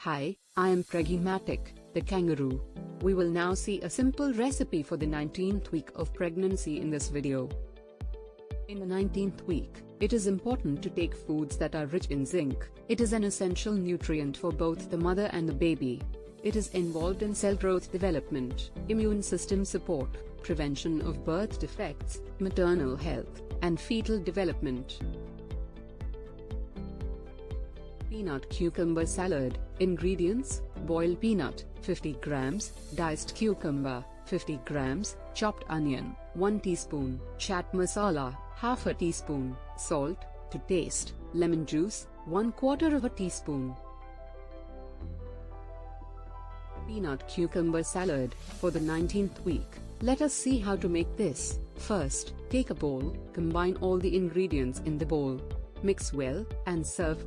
Hi, I am Preggematic, the kangaroo. We will now see a simple recipe for the 19th week of pregnancy in this video. In the 19th week, it is important to take foods that are rich in zinc. It is an essential nutrient for both the mother and the baby. It is involved in cell growth development, immune system support, prevention of birth defects, maternal health, and fetal development. Peanut cucumber salad. Ingredients: boiled peanut, 50 grams, diced cucumber, 50 grams, chopped onion, 1 teaspoon, chaat masala, half a teaspoon, salt to taste, lemon juice, 1/4 of a teaspoon. Peanut cucumber salad, for the 19th week. Let us see how to make this. First, take a bowl, combine all the ingredients in the bowl. Mix well, and serve.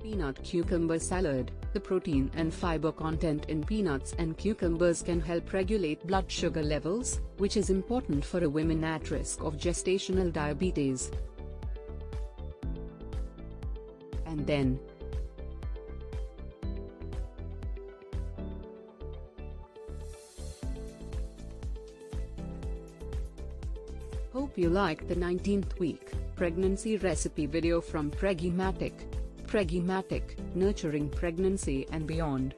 Peanut cucumber salad. The protein and fiber content in peanuts and cucumbers can help regulate blood sugar levels, which is important for a woman at risk of gestational diabetes. And then, hope you liked the 19th week pregnancy recipe video from Preggematic. Preggematic, nurturing pregnancy and beyond.